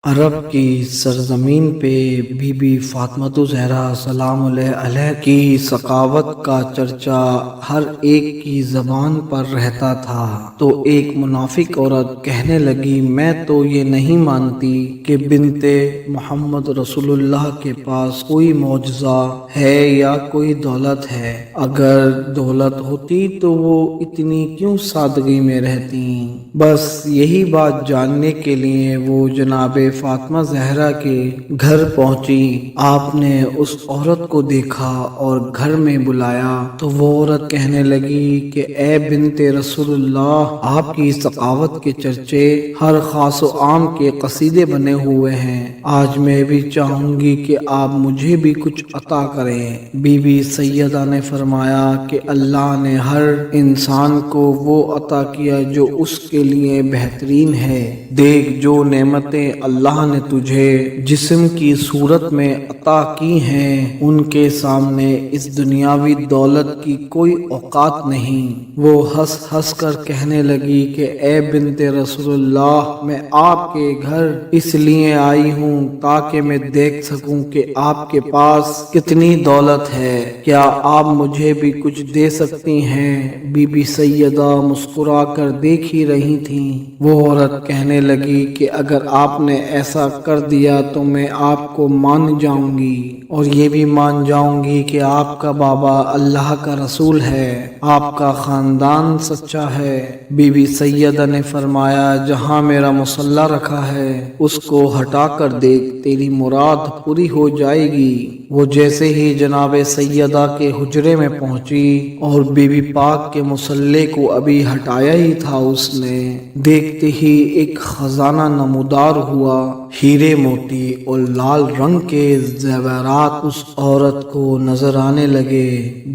عرب کی سرزمین پہ بی بی فاطمہ زہرا سلام اللہ علیہ کی سخاوت کا چرچا ہر ایک کی زبان پر رہتا تھا، تو ایک منافق عورت کہنے لگی، میں تو یہ نہیں مانتی کہ بنت محمد رسول اللہ کے پاس کوئی معجزہ ہے یا کوئی دولت ہے۔ اگر دولت ہوتی تو وہ اتنی کیوں سادگی میں رہتی؟ بس یہی بات جاننے کے لیے وہ جناب فاطمہ زہرا کے گھر پہنچی۔ آپ نے اس عورت کو دیکھا اور گھر میں بلایا تو وہ عورت کہنے لگی کہ اے بنت رسول اللہ، آپ کی سخاوت کے چرچے ہر خاص و عام کے قصیدے بنے ہوئے ہیں۔ آج میں بھی چاہوں گی کہ آپ مجھے بھی کچھ عطا کریں۔ بی بی سیدہ نے فرمایا کہ اللہ نے ہر انسان کو وہ عطا کیا جو اس کے لیے بہترین ہے۔ دیکھ، جو نعمتیں اللہ نے تجھے جسم کی صورت میں عطا کی ہیں، ان کے سامنے اس دنیاوی دولت کی کوئی اوقات نہیں۔ وہ ہنس ہنس کر کہنے لگی کہ اے بنت رسول اللہ، میں آپ کے گھر اس لیے آئی ہوں تاکہ میں دیکھ سکوں کہ آپ کے پاس کتنی دولت ہے۔ کیا آپ مجھے بھی کچھ دے سکتی ہیں؟ بی بی سیدہ مسکرا کر دیکھ ہی رہی تھیں۔ وہ عورت کہنے لگی کہ اگر آپ نے ایسا کر دیا تو میں آپ کو مان جاؤں گی، اور یہ بھی مان جاؤں گی کہ آپ کا بابا اللہ کا رسول ہے، آپ کا خاندان سچا ہے۔ بی بی سیدہ نے فرمایا، جہاں میرا مصلی رکھا ہے اس کو ہٹا کر دیکھ، تیری مراد پوری ہو جائے گی۔ وہ جیسے ہی جناب سیدہ کے حجرے میں پہنچی اور بی بی پاک کے مصلی کو ابھی ہٹایا ہی تھا، اس نے دیکھتے ہی ایک خزانہ نمودار ہوا۔ ہیرے موتی اور لال رنگ کے زیورات اس عورت کو نظر آنے لگے۔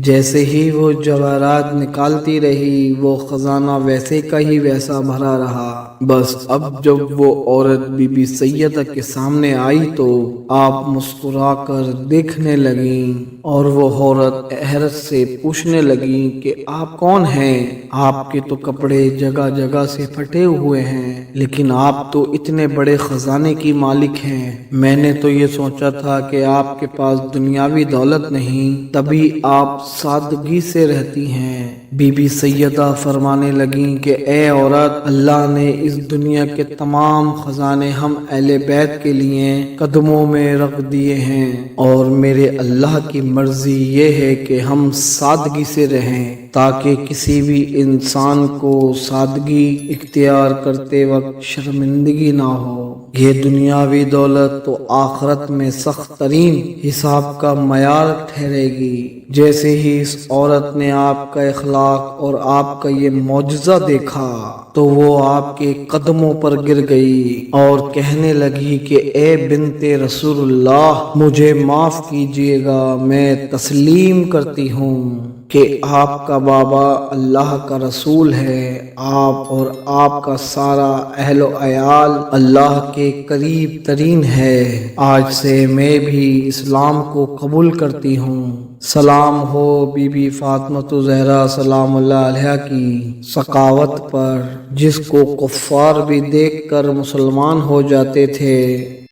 جیسے ہی وہ جواہرات نکالتی رہی، وہ خزانہ ویسے کا ہی ویسا بھرا رہا۔ بس اب جب وہ عورت بی بی سیدہ کے سامنے آئی تو آپ مسکرا کر دیکھنے لگیں، اور وہ عورت حیرت سے پوچھنے لگی کہ آپ کون ہیں؟ آپ کے تو کپڑے جگہ جگہ سے پھٹے ہوئے ہیں، لیکن آپ تو اتنے بڑے خزانے کی مالک ہیں۔ میں نے تو یہ سوچا تھا کہ آپ کے پاس دنیاوی دولت نہیں، تبھی آپ سادگی سے رہتی ہیں۔ بی بی سیدہ فرمانے لگیں کہ اے عورت، اللہ نے اس دنیا کے تمام خزانے ہم اہل بیت کے لیے قدموں میں رکھ دیے ہیں، اور میرے اللہ کی مرضی یہ ہے کہ ہم سادگی سے رہیں تاکہ کسی بھی انسان کو سادگی اختیار کرتے وقت شرمندگی نہ ہو۔ یہ دنیاوی دولت تو آخرت میں سخت ترین حساب کا معیار ٹھہرے گی۔ جیسے ہی اس عورت نے آپ کا اخلاق اور آپ کا یہ معجزہ دیکھا تو وہ آپ کے قدموں پر گر گئی اور کہنے لگی کہ اے بنت رسول اللہ، مجھے معاف کیجیے گا، میں تسلیم کرتی ہوں کہ آپ کا بابا اللہ کا رسول ہے، آپ اور آپ کا سارا اہل و عیال اللہ کے قریب ترین ہے۔ آج سے میں بھی اسلام کو قبول کرتی ہوں۔ سلام ہو بی بی فاطمہ زہرا سلام اللہ علیہ کی سخاوت پر، جس کو کفار بھی دیکھ کر مسلمان ہو جاتے تھے۔